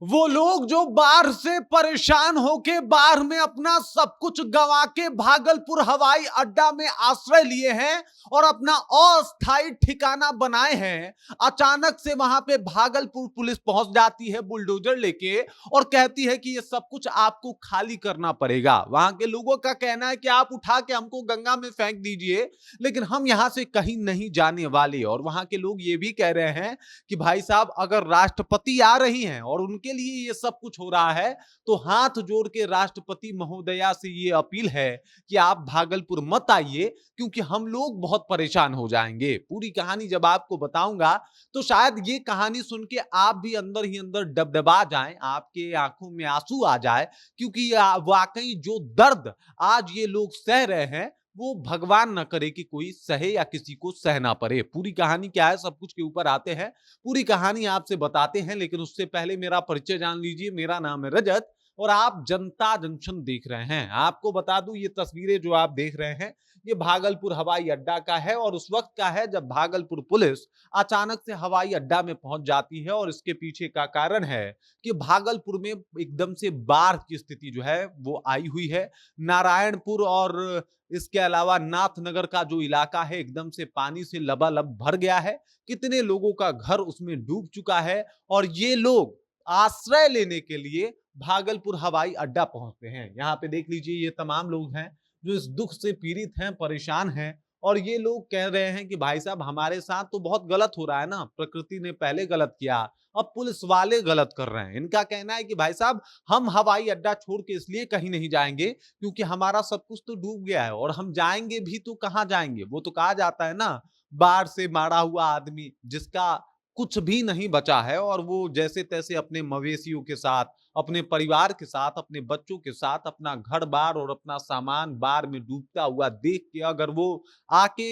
वो लोग जो बाढ़ से परेशान होके बाढ़ में अपना सब कुछ गंवा के भागलपुर हवाई अड्डा में आश्रय लिए हैं और अपना अस्थायी ठिकाना बनाए हैं, अचानक से वहां पे भागलपुर पुलिस पहुंच जाती है बुलडोजर लेके और कहती है कि ये सब कुछ आपको खाली करना पड़ेगा। वहां के लोगों का कहना है कि आप उठा के हमको गंगा में फेंक दीजिए, लेकिन हम यहां से कहीं नहीं जाने वाले। और वहां के लोग ये भी कह रहे हैं कि भाई साहब, अगर राष्ट्रपति आ रही हैं और उनके लिए ये सब कुछ हो रहा है, तो हाथ जोड़ के राष्ट्रपति महोदया से ये अपील है कि आप भागलपुर मत आइए, क्योंकि हम लोग बहुत परेशान हो जाएंगे। पूरी कहानी जब आपको बताऊंगा तो शायद ये कहानी सुन के आप भी अंदर ही अंदर डबडबा जाएं, आपके आंखों में आंसू आ जाए, क्योंकि वाकई जो दर्द आज ये लोग सह रहे हैं, वो भगवान न करे कि कोई सहे या किसी को सहना पड़े। पूरी कहानी क्या है, सब कुछ के ऊपर आते हैं, पूरी कहानी आपसे बताते हैं, लेकिन उससे पहले मेरा परिचय जान लीजिए। मेरा नाम है रजत और आप जनता जंक्शन देख रहे हैं। आपको बता दूं, ये तस्वीरें जो आप देख रहे हैं, ये भागलपुर हवाई अड्डा का है और उस वक्त का है जब भागलपुर पुलिस अचानक से हवाई अड्डा में पहुंच जाती है। और इसके पीछे का कारण है कि भागलपुर में एकदम से बाढ़ की स्थिति जो है वो आई हुई है। नारायणपुर और इसके अलावा नाथनगर का जो इलाका है एकदम से पानी से लबालब भर गया है। कितने लोगों का घर उसमें डूब चुका है और ये लोग आश्रय लेने के लिए भागलपुर हवाई अड्डा पहुंचते हैं। यहाँ पे देख लीजिए, ये तमाम लोग हैं जो इस दुख से पीड़ित हैं, परेशान हैं। और ये लोग कह रहे हैं कि भाई साहब, हमारे साथ तो बहुत गलत हो रहा है ना, प्रकृति ने पहले गलत किया, अब पुलिस वाले गलत कर रहे हैं। इनका कहना है कि भाई साहब, हम हवाई अड्डा छोड़ के इसलिए कहीं नहीं जाएंगे क्योंकि हमारा सब कुछ तो डूब गया है, और हम जाएंगे भी तो कहाँ जाएंगे। वो तो कहा जाता है ना, बाढ़ से मारा हुआ आदमी जिसका कुछ भी नहीं बचा है और वो जैसे तैसे अपने मवेशियों के साथ, अपने परिवार के साथ, अपने बच्चों के साथ अपना घर बार और अपना सामान बाढ़ में डूबता हुआ देख के अगर वो आके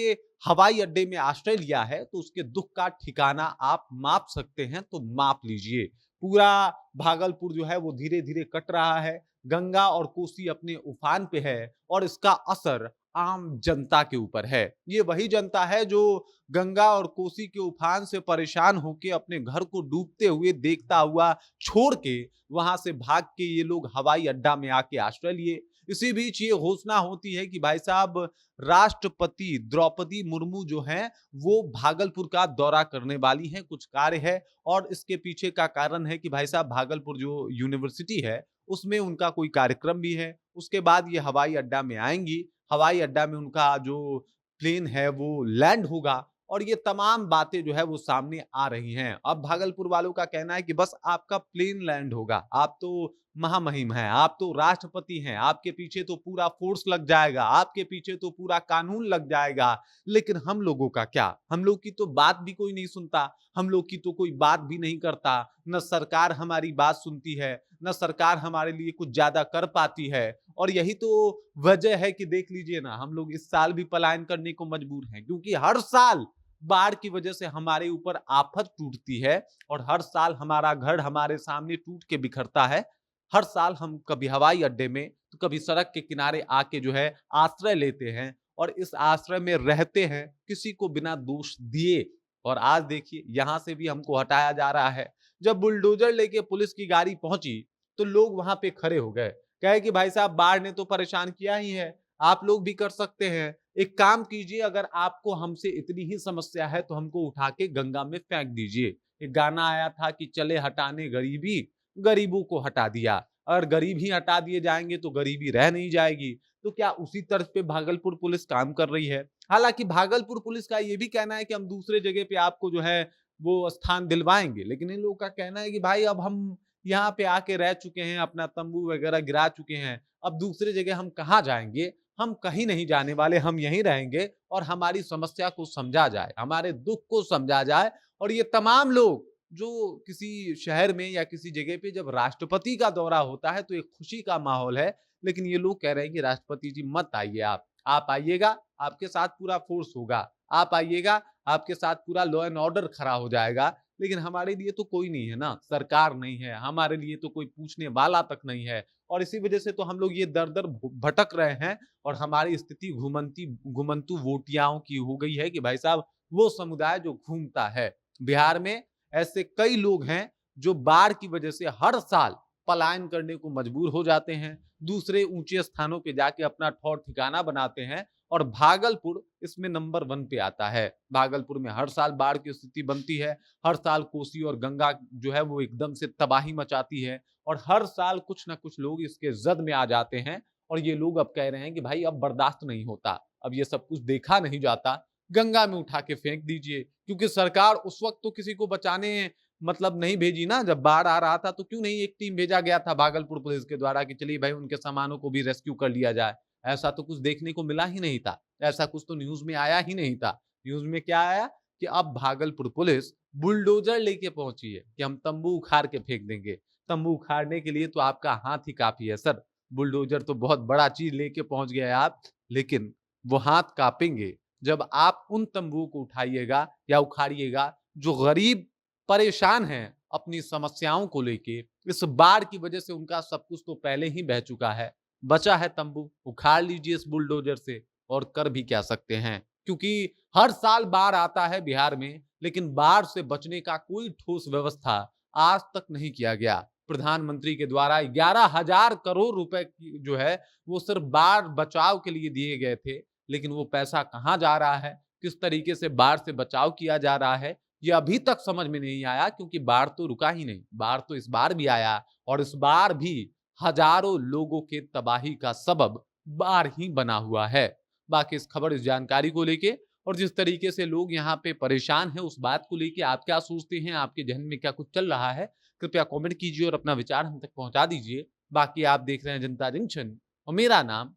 हवाई अड्डे में आश्रय लिया है, तो उसके दुख का ठिकाना आप माप सकते हैं तो माप लीजिए। पूरा भागलपुर जो है वो धीरे धीरे कट रहा है, गंगा और कोसी अपने उफान पे है और इसका असर आम जनता के ऊपर है। ये वही जनता है जो गंगा और कोसी के उफान से परेशान होकर अपने घर को डूबते हुए देखता हुआ छोड़ के वहां से भाग के ये लोग हवाई अड्डा में आके आश्रय लिए। इसी बीच ये घोषणा होती है कि भाई साहब, राष्ट्रपति द्रौपदी मुर्मू जो हैं वो भागलपुर का दौरा करने वाली हैं, कुछ कार्य है। और इसके पीछे का कारण है कि भाई साहब, भागलपुर जो यूनिवर्सिटी है उसमें उनका कोई कार्यक्रम भी है। उसके बाद ये हवाई अड्डा में आएंगी, हवाई अड्डा में उनका जो प्लेन है वो लैंड होगा और ये तमाम बातें जो है वो सामने आ रही हैं। अब भागलपुर वालों का कहना है कि बस आपका प्लेन लैंड होगा, आप तो महामहिम हैं, आप तो राष्ट्रपति हैं, आपके पीछे तो पूरा फोर्स लग जाएगा, आपके पीछे तो पूरा कानून लग जाएगा, लेकिन हम लोगों का क्या? हम लोग की तो बात भी कोई नहीं सुनता, हम लोग की तो कोई बात भी नहीं करता। न सरकार हमारी बात सुनती है, न सरकार हमारे लिए कुछ ज्यादा कर पाती है। और यही तो वजह है कि देख लीजिए ना, हम लोग इस साल भी पलायन करने को मजबूर हैं, क्योंकि हर साल बाढ़ की वजह से हमारे ऊपर आफत टूटती है और हर साल हमारा घर हमारे सामने टूट के बिखरता है। हर साल हम कभी हवाई अड्डे में तो कभी सड़क के किनारे आके जो है आश्रय लेते हैं और इस आश्रय में रहते हैं, किसी को बिना दोष दिए। और आज देखिए, यहां से भी हमको हटाया जा रहा है। जब बुलडोजर लेके पुलिस की गाड़ी पहुंची तो लोग वहां पे खड़े हो गए, कहे कि भाई साहब, बाढ़ ने तो परेशान किया ही है, आप लोग भी कर सकते हैं। एक काम कीजिए, अगर आपको हमसे इतनी ही समस्या है तो हमको उठा के गंगा में फेंक दीजिए। एक गाना आया था कि चले हटाने गरीबी, गरीबों को हटा दिया। अगर गरीब ही हटा दिए जाएंगे तो गरीबी रह नहीं जाएगी। तो क्या उसी तर्ज पे भागलपुर पुलिस काम कर रही है? हालांकि भागलपुर पुलिस का ये भी कहना है कि हम दूसरे जगह पे आपको जो है वो स्थान दिलवाएंगे, लेकिन इन लोगों का कहना है कि भाई, अब हम यहाँ पे आके रह चुके हैं, अपना तंबू वगैरह गिरा चुके हैं, अब दूसरे जगह हम कहाँ जाएंगे? हम कहीं नहीं जाने वाले, हम यहीं रहेंगे और हमारी समस्या को समझा जाए, हमारे दुख को समझा जाए। और ये तमाम लोग जो किसी शहर में या किसी जगह पे जब राष्ट्रपति का दौरा होता है तो एक खुशी का माहौल है, लेकिन ये लोग कह रहे हैं कि राष्ट्रपति जी मत आइए, आप आइएगा, आपके साथ पूरा फोर्स होगा, आप आइएगा, आपके साथ पूरा लॉ एंड ऑर्डर खड़ा हो जाएगा। लेकिन हमारे लिए तो कोई नहीं है ना, सरकार नहीं है, हमारे लिए तो कोई पूछने वाला तक नहीं है। और इसी वजह से तो हम लोग ये दर दर भटक रहे हैं और हमारी स्थिति घुमंती घुमंतु वोटियाओं की हो गई है कि भाई साहब, वो समुदाय जो घूमता है। बिहार में ऐसे कई लोग हैं जो बाढ़ की वजह से हर साल पलायन करने को मजबूर हो जाते हैं, दूसरे ऊंचे स्थानों पे जाके अपना ठौर ठिकाना बनाते हैं और भागलपुर इसमें नंबर 1 पे आता है। भागलपुर में हर साल बाढ़ की स्थिति बनती है, हर साल कोसी और गंगा जो है वो एकदम से तबाही मचाती है और हर साल कुछ ना कुछ लोग इसके जद में आ जाते हैं और ये लोग अब कह रहे हैं कि भाई अब बर्दाश्त नहीं होता, अब ये सब कुछ देखा नहीं जाता, गंगा में उठा के फेंक दीजिए। क्योंकि सरकार उस वक्त तो किसी को बचाने मतलब नहीं भेजी ना, जब बाढ़ आ रहा था तो क्यों नहीं एक टीम भेजा गया था भागलपुर पुलिस के द्वारा कि चलिए भाई उनके सामानों को भी रेस्क्यू कर लिया जाए। ऐसा तो कुछ देखने को मिला ही नहीं था, ऐसा कुछ तो न्यूज में आया ही नहीं था। न्यूज में क्या आया कि अब भागलपुर पुलिस बुलडोजर लेके पहुंची है कि हम तंबू उखाड़ के फेंक देंगे। तंबू उखाड़ने के लिए तो आपका हाथ ही काफी है सर, बुलडोजर तो बहुत बड़ा चीज लेके पहुंच गए आप, लेकिन वो हाथ कांपेंगे जब आप उन तंबुओं को उठाइएगा या उखाड़िएगा जो गरीब परेशान हैं अपनी समस्याओं को लेके। इस बाढ़ की वजह से उनका सब कुछ तो पहले ही बह चुका है, बचा है तंबू, उखाड़ लीजिए इस बुलडोजर से। और कर भी क्या सकते हैं, क्योंकि हर साल बाढ़ आता है बिहार में, लेकिन बाढ़ से बचने का कोई ठोस व्यवस्था आज तक नहीं किया गया। प्रधानमंत्री के द्वारा 11,000 करोड़ रुपए की जो है वो सिर्फ बाढ़ बचाव के लिए दिए गए थे, लेकिन वो पैसा कहाँ जा रहा है, किस तरीके से बाढ़ से बचाव किया जा रहा है, ये अभी तक समझ में नहीं आया। क्योंकि बाढ़ तो रुका ही नहीं, बाढ़ तो इस बार भी आया और इस बार भी हजारों लोगों के तबाही का सबब बाढ़ ही बना हुआ है। बाकी इस खबर, इस जानकारी को लेके और जिस तरीके से लोग यहाँ पे परेशान हैं उस बात को लेके आप क्या सोचते हैं, आपके जहन में क्या कुछ चल रहा है, कृपया कमेंट कीजिए और अपना विचार हम तक पहुंचा दीजिए। बाकी आप देख रहे हैं जनता जंक्शन और मेरा नाम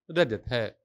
रजत है।